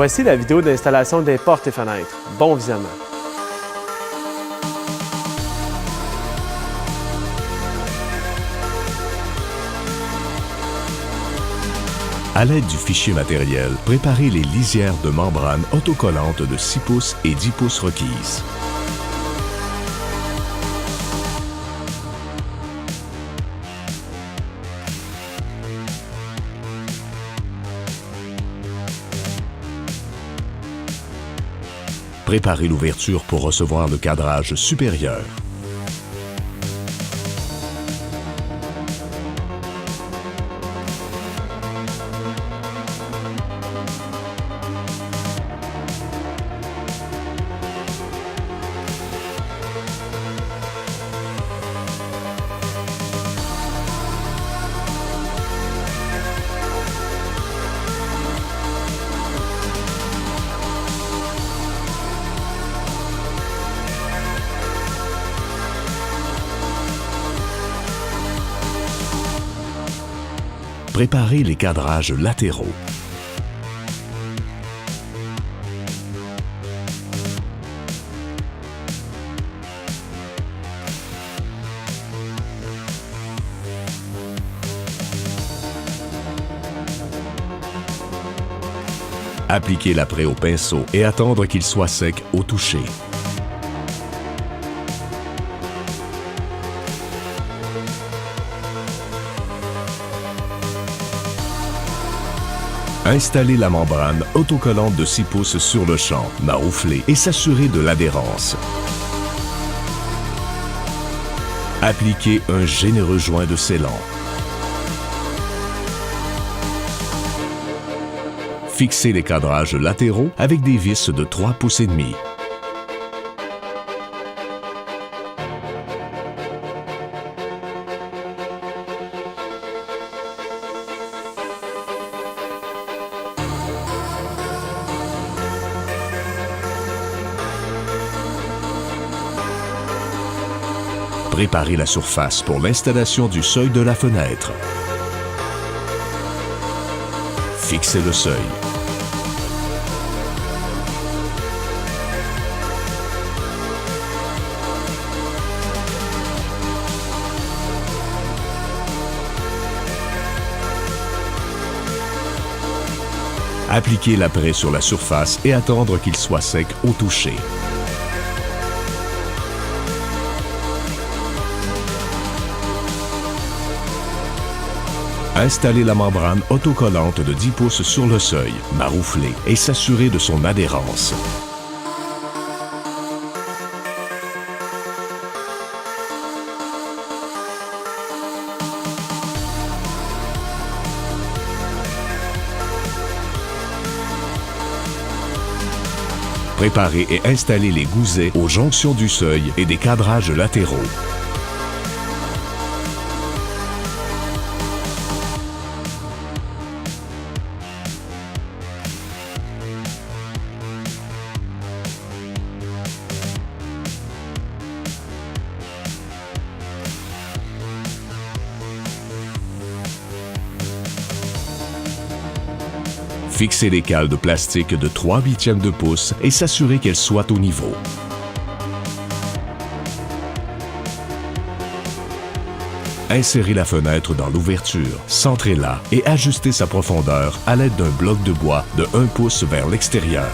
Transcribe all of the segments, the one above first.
Voici la vidéo d'installation des portes et fenêtres. Bon visionnement. À l'aide du fichier matériel, préparez les lisières de membrane autocollantes de 6 pouces et 10 pouces requises. Préparez l'ouverture pour recevoir le cadrage supérieur. Préparez les cadrages latéraux. Appliquez l'apprêt au pinceau et attendre qu'il soit sec au toucher. Installez la membrane autocollante de 6 pouces sur le champ, maroufler et s'assurer de l'adhérence. Appliquez un généreux joint de scellant. Fixez les cadrages latéraux avec des vis de 3 pouces et demi. Préparez la surface pour l'installation du seuil de la fenêtre. Fixez le seuil. Appliquez l'apprêt sur la surface et attendre qu'il soit sec au toucher. Installez la membrane autocollante de 10 pouces sur le seuil, maroufler et s'assurer de son adhérence. Préparez et installez les gousets aux jonctions du seuil et des cadrages latéraux. Fixez les cales de plastique de 3/8 de pouce et s'assurer qu'elles soient au niveau. Insérez la fenêtre dans l'ouverture, centrez-la et ajustez sa profondeur à l'aide d'un bloc de bois de 1 pouce vers l'extérieur.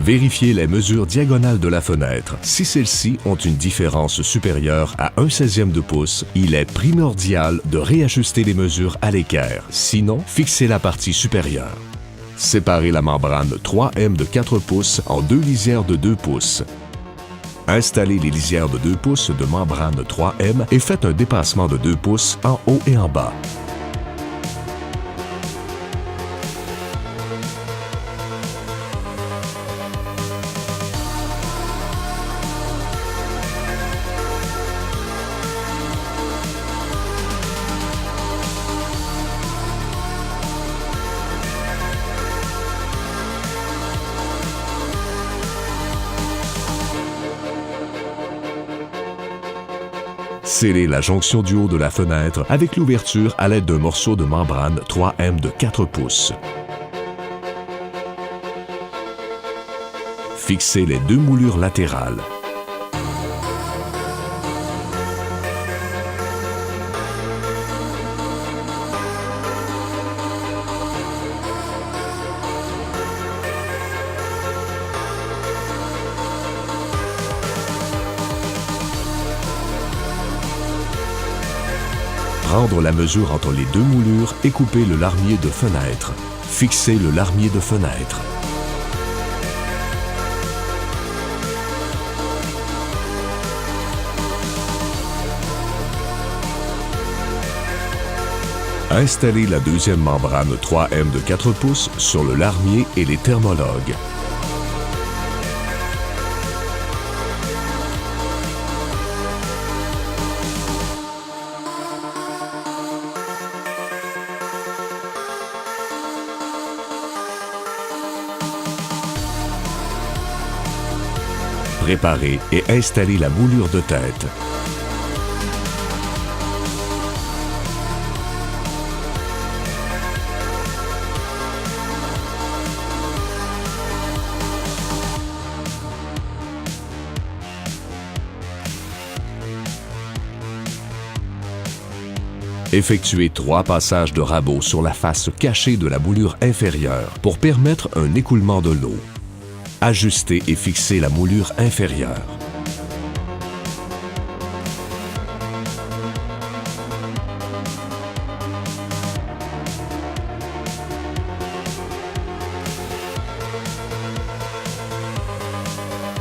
Vérifiez les mesures diagonales de la fenêtre. Si celles-ci ont une différence supérieure à 1/16 de pouce, il est primordial de réajuster les mesures à l'équerre. Sinon, fixez la partie supérieure. Séparez la membrane 3M de 4 pouces en 2 lisières de 2 pouces. Installez les lisières de 2 pouces de membrane 3M et faites un dépassement de 2 pouces en haut et en bas. Scellez la jonction du haut de la fenêtre avec l'ouverture à l'aide d'un morceau de membrane 3M de 4 pouces. Fixez les 2 moulures latérales. Prendre la mesure entre les 2 moulures et couper le larmier de fenêtre. Fixez le larmier de fenêtre. Installez la deuxième membrane 3M de 4 pouces sur le larmier et les thermologues. Préparez et installez la moulure de tête. Effectuez 3 passages de rabot sur la face cachée de la moulure inférieure pour permettre un écoulement de l'eau. Ajustez et fixez la moulure inférieure.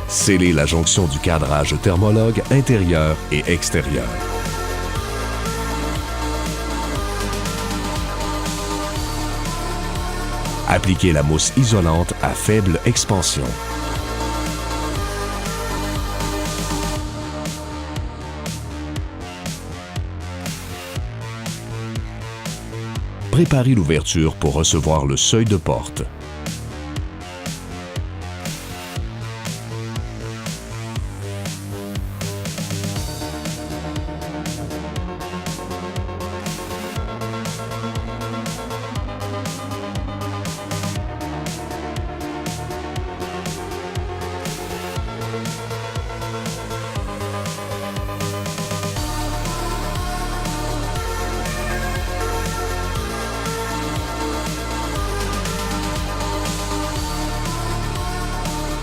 Scellez la jonction du cadrage thermologue intérieur et extérieur. Appliquez la mousse isolante à faible expansion. Préparez l'ouverture pour recevoir le seuil de porte.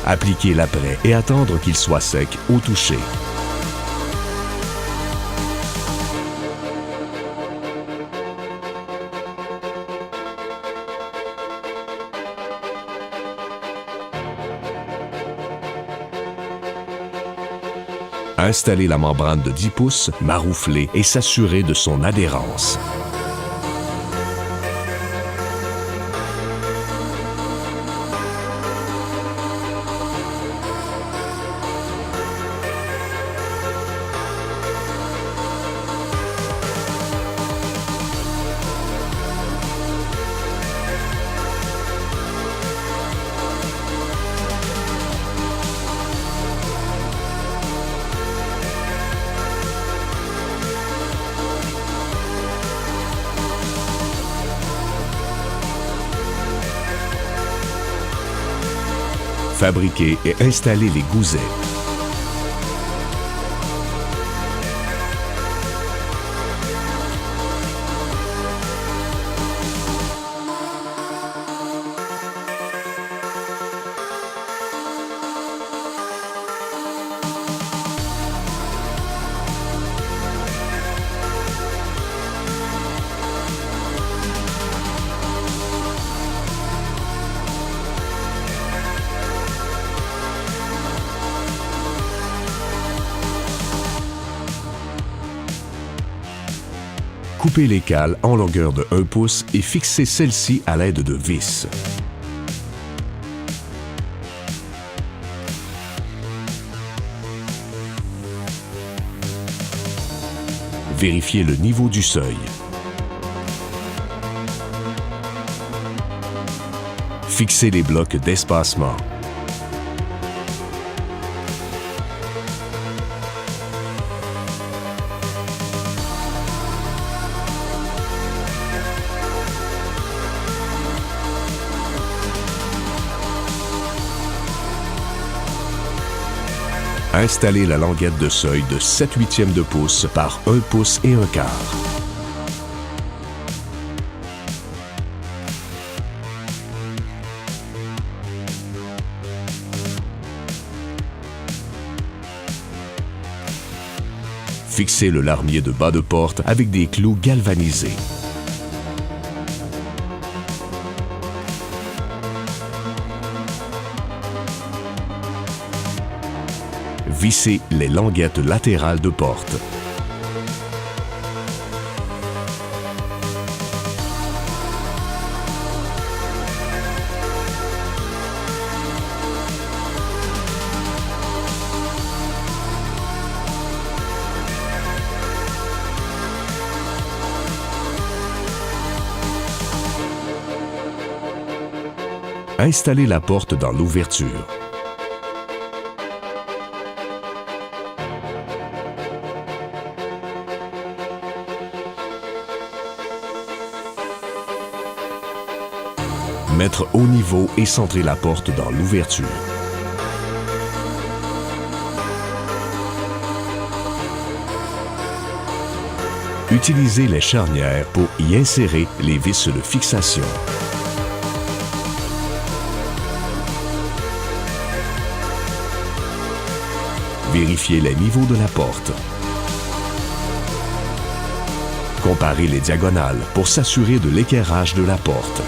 Appliquer l'apprêt et attendre qu'il soit sec au toucher. Installer la membrane de 10 pouces, maroufler et s'assurer de son adhérence. Fabriquer et installer les gousets. Coupez les cales en longueur de 1 pouce et fixez celles-ci à l'aide de vis. Vérifiez le niveau du seuil. Fixez les blocs d'espacement. Installez la languette de seuil de 7/8 de pouce par 1 pouce et 1/4. Fixez le larmier de bas de porte avec des clous galvanisés. Vissez les languettes latérales de porte. Installez la porte dans l'ouverture. Mettre au niveau et centrer la porte dans l'ouverture. Utilisez les charnières pour y insérer les vis de fixation. Vérifiez les niveaux de la porte. Comparez les diagonales pour s'assurer de l'équerrage de la porte.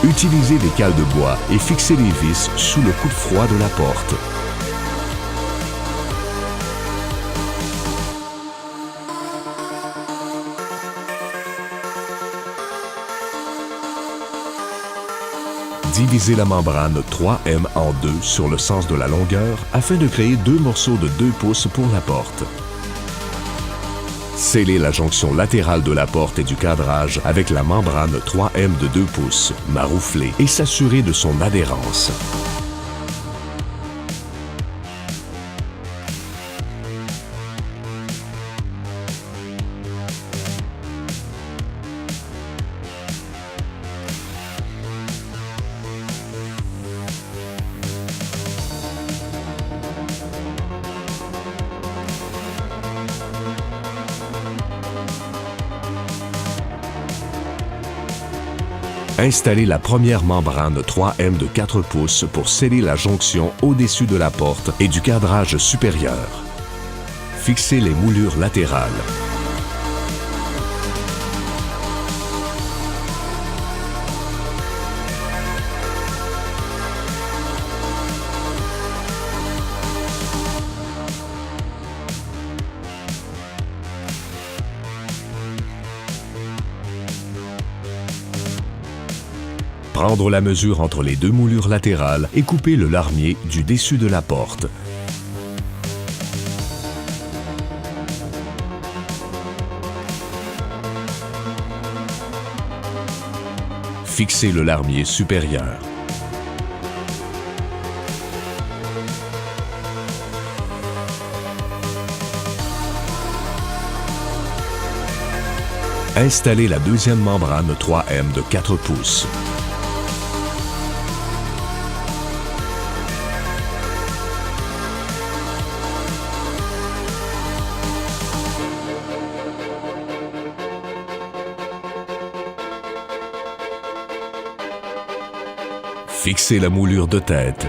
Utilisez des cales de bois et fixez les vis sous le coup de froid de la porte. Divisez la membrane 3M en deux sur le sens de la longueur afin de créer 2 morceaux de 2 pouces pour la porte. Scellez la jonction latérale de la porte et du cadrage avec la membrane 3M de 2 pouces, marouflée, et s'assurer de son adhérence. Installez la première membrane 3M de 4 pouces pour sceller la jonction au-dessus de la porte et du cadrage supérieur. Fixez les moulures latérales. Prendre la mesure entre les 2 moulures latérales et couper le larmier du dessus de la porte. Fixez le larmier supérieur. Installez la deuxième membrane 3M de 4 pouces. Fixez la moulure de tête.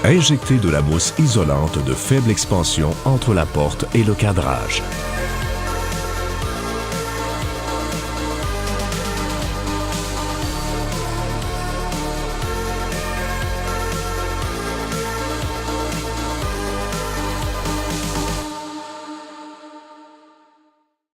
Injectez de la mousse isolante de faible expansion entre la porte et le cadrage.